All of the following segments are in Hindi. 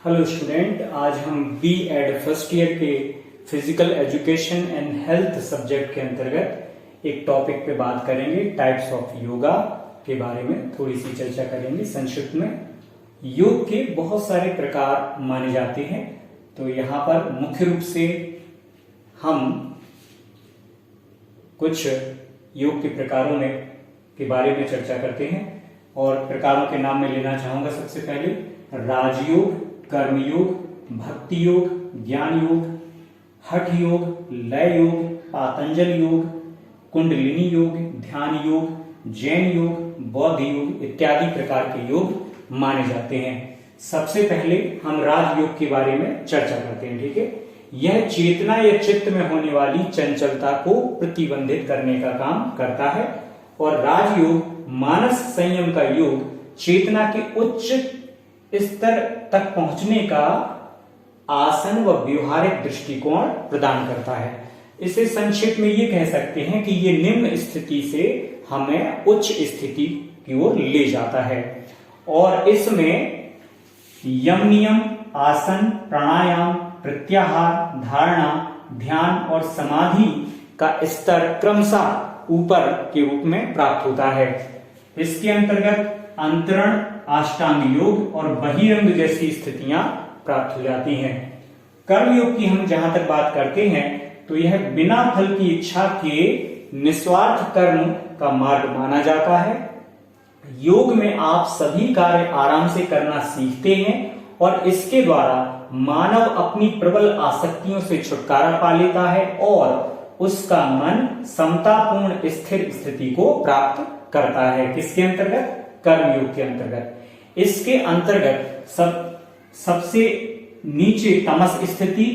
हेलो स्टूडेंट, आज हम बी एड फर्स्ट ईयर के physical education and health subject के अंतर्गत एक टॉपिक पे बात करेंगे। टाइप्स ऑफ योगा के बारे में थोड़ी सी चर्चा करेंगे संक्षिप्त में। योग के बहुत सारे प्रकार माने जाते हैं, तो यहाँ पर मुख्य रूप से हम कुछ योग के प्रकारों में के बारे में चर्चा करते हैं और प्रकारों के नाम में लेना चाहूंगा। सबसे पहले राजयोग, कर्मयोग, भक्ति योग, ज्ञान योग, हठ योग, लय योग, पातंजल योग, कुंडलिनी योग, ध्यान योग, जैन योग, बौद्ध योग इत्यादि प्रकार के योग माने जाते हैं। सबसे पहले हम राजयोग के बारे में चर्चा करते हैं। ठीक है, यह चेतना या चित्त में होने वाली चंचलता को प्रतिबंधित करने का काम करता है और राजयोग मानस संयम का योग चेतना के उच्च स्तर तक पहुंचने का आसन व व्यवहारिक दृष्टिकोण प्रदान करता है। इसे संक्षिप्त में ये कह सकते हैं कि ये निम्न स्थिति से हमें उच्च स्थिति की ओर ले जाता है और इसमें यम नियम, आसन, प्राणायाम, प्रत्याहार, धारणा, ध्यान और समाधि का स्तर क्रमशः ऊपर के रूप में प्राप्त होता है। इसके अंतर्गत अंतरण, अष्टांग योग और बहिरंग जैसी स्थितियां प्राप्त हो जाती हैं। कर्म योग की हम जहां तक बात करते हैं तो यह बिना फल की इच्छा के निस्वार्थ कर्म का मार्ग माना जाता है। योग में आप सभी कार्य आराम से करना सीखते हैं और इसके द्वारा मानव अपनी प्रबल आसक्तियों से छुटकारा पा लेता है और उसका मन समतापूर्ण स्थिर स्थिति को प्राप्त करता है। किसके अंतर्गत? कर्मयोग के अंतर्गत। इसके अंतर्गत सबसे नीचे तमस स्थिति,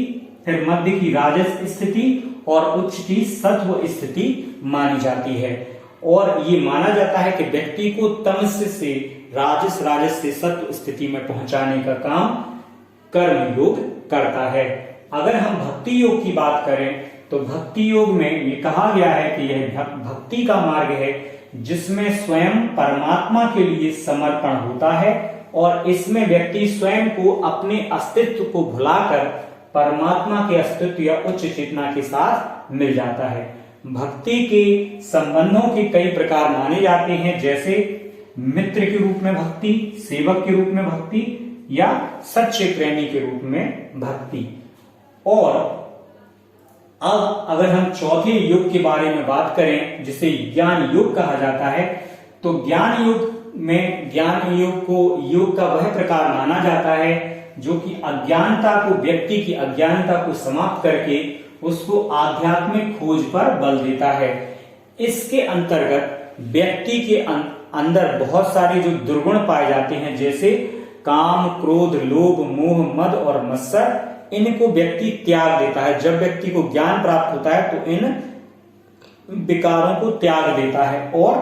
फिर मध्य की राजस स्थिति और उच्च की सत्व स्थिति मानी जाती है और ये माना जाता है कि व्यक्ति को तमस से राजस से सत्व स्थिति में पहुंचाने का काम कर्म योग करता है। अगर हम भक्ति योग की बात करें तो भक्ति योग में ये कहा गया है कि यह भक्ति का मार्ग है जिसमें स्वयं परमात्मा के लिए समर्पण होता है और इसमें व्यक्ति स्वयं को अपने अस्तित्व को भुलाकर परमात्मा के अस्तित्व या उच्च चेतना के साथ मिल जाता है। भक्ति के संबंधों के कई प्रकार माने जाते हैं, जैसे मित्र के रूप में भक्ति, सेवक के रूप में भक्ति या सच्चे प्रेमी के रूप में भक्ति। और अब अगर हम चौथे योग के बारे में बात करें जिसे ज्ञान योग कहा जाता है, तो ज्ञान योग में ज्ञान योग को योग का वह प्रकार माना जाता है जो कि अज्ञानता को, व्यक्ति की अज्ञानता को समाप्त करके उसको आध्यात्मिक खोज पर बल देता है। इसके अंतर्गत व्यक्ति के अंदर बहुत सारे जो दुर्गुण पाए जाते हैं, जैसे काम, क्रोध, लोभ, मोह, मद और मत्सर, इनको व्यक्ति त्याग देता है। जब व्यक्ति को ज्ञान प्राप्त होता है तो इन विकारों को त्याग देता है और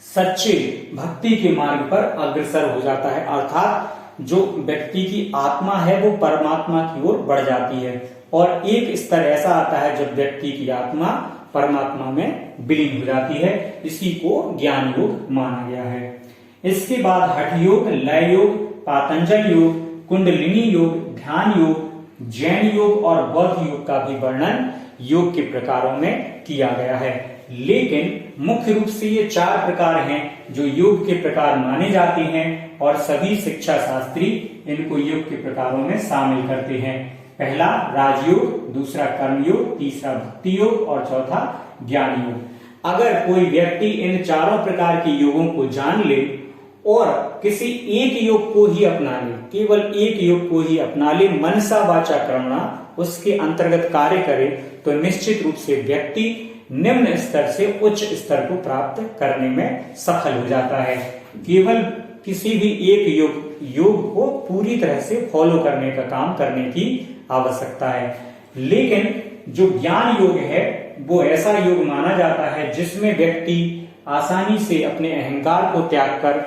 सच्चे भक्ति के मार्ग पर अग्रसर हो जाता है, अर्थात जो व्यक्ति की आत्मा है वो परमात्मा की ओर बढ़ जाती है और एक स्तर ऐसा आता है जब व्यक्ति की आत्मा परमात्मा में विलीन हो जाती है। इसी को ज्ञान योग माना गया है। इसके बाद हठ योग, लय योग, पातंजल योग, कुंडलिनी योग, ध्यान योग, जैन योग और बौद्ध योग का भी वर्णन योग के प्रकारों में किया गया है। लेकिन मुख्य रूप से ये चार प्रकार हैं जो योग के प्रकार माने जाते हैं और सभी शिक्षा शास्त्री इनको योग के प्रकारों में शामिल करते हैं। पहला राजयोग, दूसरा कर्मयोग, तीसरा भक्ति योग और चौथा ज्ञान योग। अगर कोई व्यक्ति इन चारों प्रकार के योगों को जान ले और किसी एक योग को ही अपना ले, केवल एक योग को ही अपना ले, मनसा वाचा कर्मणा उसके अंतर्गत कार्य करे, तो निश्चित रूप से व्यक्ति निम्न स्तर से उच्च स्तर को प्राप्त करने में सफल हो जाता है। केवल किसी भी एक योग को पूरी तरह से फॉलो करने का काम करने की आवश्यकता है। लेकिन जो ज्ञान योग है वो ऐसा योग माना जाता है जिसमें व्यक्ति आसानी से अपने अहंकार को त्याग कर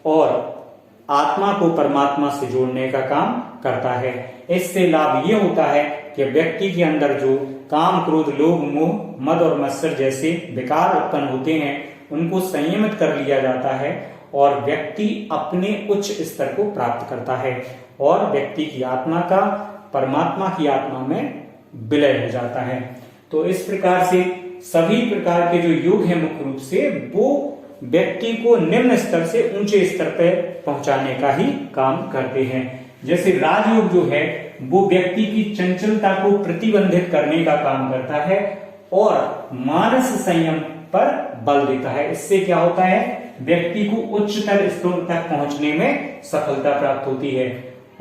और आत्मा को परमात्मा से जोड़ने का काम करता है। इससे लाभ ये होता है कि व्यक्ति के अंदर जो काम, क्रोध, लोभ, मोह, मद और मत्सर जैसे विकार उत्पन्न होते हैं उनको संयमित कर लिया जाता है और व्यक्ति अपने उच्च स्तर को प्राप्त करता है और व्यक्ति की आत्मा का परमात्मा की आत्मा में विलय हो जाता है। तो इस प्रकार से सभी प्रकार के जो योग है मुख्य रूप से वो व्यक्ति को निम्न स्तर से ऊंचे स्तर पर पहुंचाने का ही काम करते हैं। जैसे राजयोग जो है वो व्यक्ति की चंचलता को प्रतिबंधित करने का काम करता है और मानस संयम पर बल देता है। इससे क्या होता है, व्यक्ति को उच्चतर स्तरों तक पहुंचने में सफलता प्राप्त होती है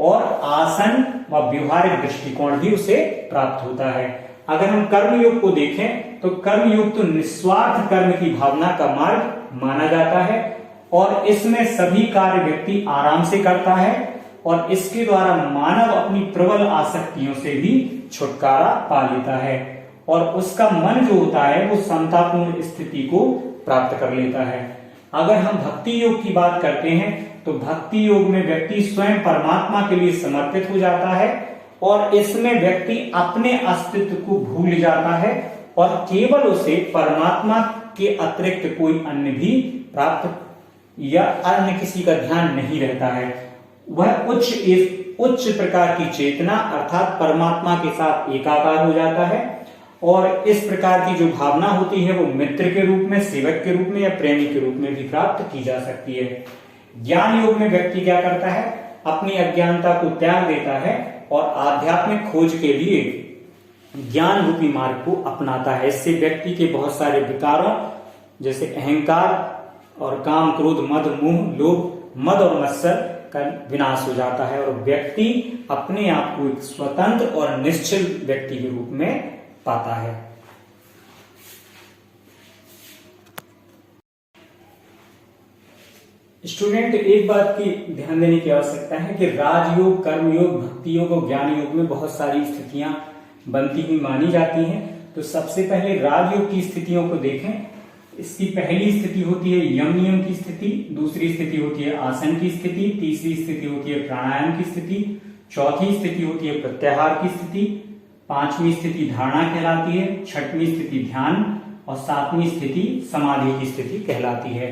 और आसन व व्यवहारिक दृष्टिकोण भी उसे प्राप्त होता है। अगर हम कर्मयोग को देखें तो कर्मयोग तो निस्वार्थ कर्म की भावना का मार्ग माना जाता है और इसमें सभी कार्य व्यक्ति आराम से करता है और इसके द्वारा मानव अपनी प्रबल आसक्तियों से भी छुटकारा पा लेता है और उसका मन जो होता है वो समतापूर्ण स्थिति को प्राप्त कर लेता है। अगर हम भक्ति योग की बात करते हैं तो भक्ति योग में व्यक्ति स्वयं परमात्मा के लिए समर्पित हो जाता है और इसमें व्यक्ति अपने अस्तित्व को भूल जाता है और केवल उसे परमात्मा के अतिरिक्त कोई अन्य भी प्राप्त या अन्य किसी का ध्यान नहीं रहता है। वह उच्च प्रकार की चेतना अर्थात परमात्मा के साथ एकाकार हो जाता है और इस प्रकार की जो भावना होती है वो मित्र के रूप में, सेवक के रूप में या प्रेमी के रूप में भी प्राप्त की जा सकती है। ज्ञान योग में व्यक्ति क्या करता है, अपनी अज्ञानता को त्याग देता है और आध्यात्मिक खोज के लिए ज्ञान रूपी मार्ग को अपनाता है। इससे व्यक्ति के बहुत सारे विकारों जैसे अहंकार और काम, क्रोध, मद, मोह, लोभ, मद और मत्सर का विनाश हो जाता है और व्यक्ति अपने आप को एक स्वतंत्र और निश्चल व्यक्ति के रूप में पाता है। स्टूडेंट, एक बात की ध्यान देने की आवश्यकता है कि राजयोग, कर्मयोग, भक्ति योग और ज्ञान योग में बहुत सारी स्थितियां बनती हुई मानी जाती हैं। तो सबसे पहले राजयोग की स्थितियों को देखें। इसकी पहली स्थिति होती है यम नियम की स्थिति, दूसरी स्थिति होती है आसन की स्थिति, तीसरी स्थिति होती है प्राणायाम की स्थिति, चौथी स्थिति होती है प्रत्याहार की स्थिति, पांचवी स्थिति धारणा कहलाती है, छठवीं स्थिति ध्यान और सातवीं स्थिति समाधि की स्थिति कहलाती है।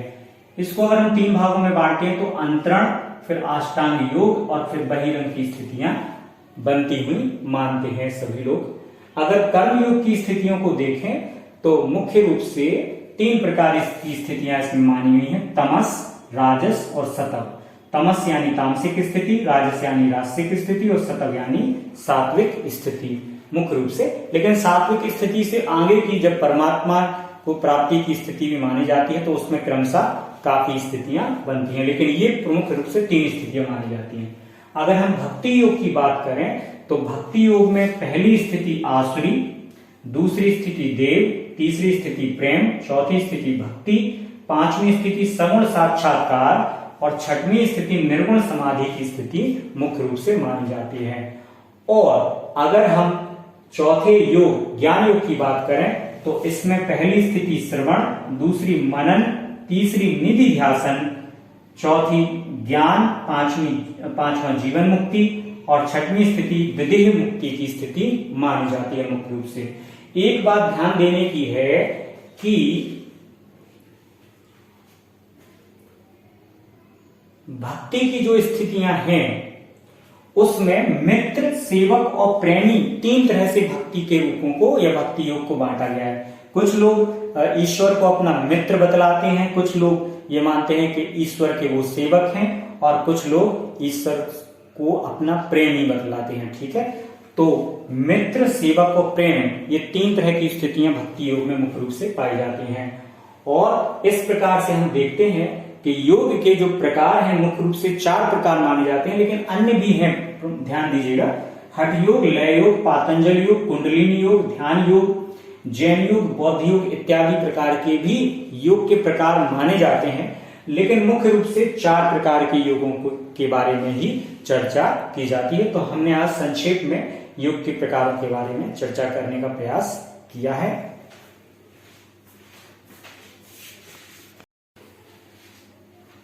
इसको अगर हम तीन भागों में बांटते हैं तो अंतरण, फिर अष्टांग योग और फिर बहिरंग की स्थितियां बनती हुई मानते हैं सभी लोग। अगर कर्म योग की स्थितियों को देखें तो मुख्य रूप से तीन प्रकार की स्थितियां इसमें मानी हुई हैं, तमस, राजस और सतव। तमस यानी तामसिक स्थिति, राजस यानी राजसिक स्थिति और सतव यानी सात्विक स्थिति मुख्य रूप से। लेकिन सात्विक स्थिति से आगे की जब परमात्मा को प्राप्ति की स्थिति भी मानी जाती है तो उसमें क्रमशः काफी स्थितियां बनती हैं, लेकिन ये प्रमुख रूप से तीन स्थितियां मानी जाती हैं। अगर हम भक्ति योग की बात करें तो भक्ति योग में पहली स्थिति आसुरी, दूसरी स्थिति देव, तीसरी स्थिति प्रेम, चौथी स्थिति भक्ति, पांचवी स्थिति सगुण साक्षात्कार और छठवीं स्थिति निर्गुण समाधि की स्थिति मुख्य रूप से मानी जाती है। और अगर हम चौथे योग ज्ञान योग की बात करें तो इसमें पहली स्थिति श्रवण, दूसरी मनन, तीसरी निधि ध्यासन, चौथी ज्ञान, पांचवा जीवन मुक्ति और छठवीं स्थिति विदेह मुक्ति की स्थिति मानी जाती है मुख्य रूप से। एक बात ध्यान देने की है कि भक्ति की जो स्थितियां हैं उसमें मित्र, सेवक और प्रेमी तीन तरह से भक्ति के रूपों को या भक्ति योग को बांटा गया है। कुछ लोग ईश्वर को अपना मित्र बतलाते हैं, कुछ लोग ये मानते हैं कि ईश्वर के वो सेवक हैं और कुछ लोग ईश्वर को अपना प्रेमी बतलाते हैं। ठीक है, तो मित्र, सेवक और प्रेम ये तीन तरह की स्थितियां भक्ति योग में मुख्य रूप से पाई जाती हैं। और इस प्रकार से हम देखते हैं कि योग के जो प्रकार हैं मुख्य रूप से चार प्रकार माने जाते हैं, लेकिन अन्य भी हैं, ध्यान दीजिएगा। हठ योग, लय योग, पातंजल योग, कुंडलिनी योग, ध्यान योग, जैन योग, बौद्ध योग इत्यादि प्रकार के भी योग के प्रकार माने जाते हैं, लेकिन मुख्य रूप से चार प्रकार के योगों के बारे में ही चर्चा की जाती है। तो हमने आज संक्षेप में योग के प्रकारों के बारे में चर्चा करने का प्रयास किया है।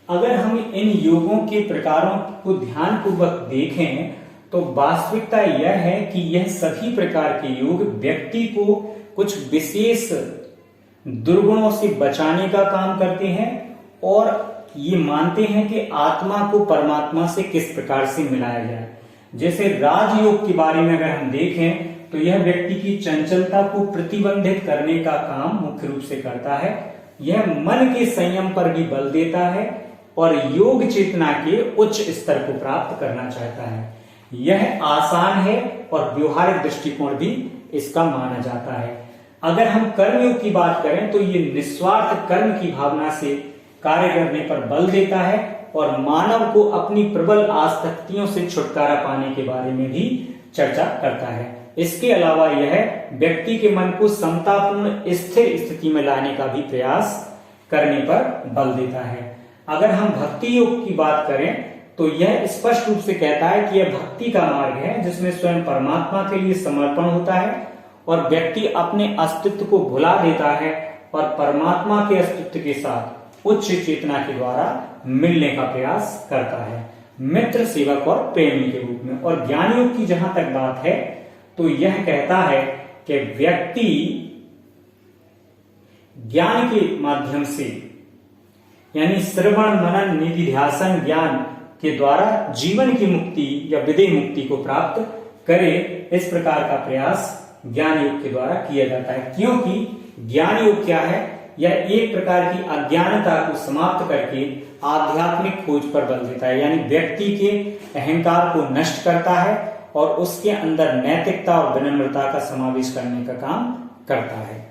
अगर हम इन योगों के प्रकारों को ध्यानपूर्वक देखें तो वास्तविकता यह है कि यह सभी प्रकार के योग व्यक्ति को कुछ विशेष दुर्गुणों से बचाने का काम करते हैं और ये मानते हैं कि आत्मा को परमात्मा से किस प्रकार से मिलाया जाए। जैसे राजयोग के बारे में अगर हम देखें तो यह व्यक्ति की चंचलता को प्रतिबंधित करने का काम मुख्य रूप से करता है। यह मन के संयम पर भी बल देता है और योग चेतना के उच्च स्तर को प्राप्त करना चाहता है। यह आसान है और व्यवहारिक दृष्टिकोण भी इसका माना जाता है। अगर हम कर्मयोग की बात करें तो ये निस्वार्थ कर्म की भावना से कार्य करने पर बल देता है और मानव को अपनी प्रबल आसक्तियों से छुटकारा पाने के बारे में भी चर्चा करता है। इसके अलावा यह व्यक्ति के मन को समतापूर्ण स्थिर स्थिति में लाने का भी प्रयास करने पर बल देता है। अगर हम भक्ति योग की बात करें तो यह स्पष्ट रूप से कहता है कि यह भक्ति का मार्ग है जिसमें स्वयं परमात्मा के लिए समर्पण होता है और व्यक्ति अपने अस्तित्व को भुला देता है और परमात्मा के अस्तित्व के साथ उच्च चेतना के द्वारा मिलने का प्रयास करता है, मित्र, सेवक और प्रेमी के रूप में। और ज्ञान योग की जहां तक बात है तो यह कहता है कि व्यक्ति ज्ञान के माध्यम से यानी श्रवण मनन निधिध्यासन ज्ञान के द्वारा जीवन की मुक्ति या विदेह मुक्ति को प्राप्त करे, इस प्रकार का प्रयास ज्ञान योग के द्वारा किया जाता है। क्योंकि ज्ञान योग क्या है, यह एक प्रकार की अज्ञानता को समाप्त करके आध्यात्मिक खोज पर बल देता है, यानी व्यक्ति के अहंकार को नष्ट करता है और उसके अंदर नैतिकता और विनम्रता का समावेश करने का काम करता है।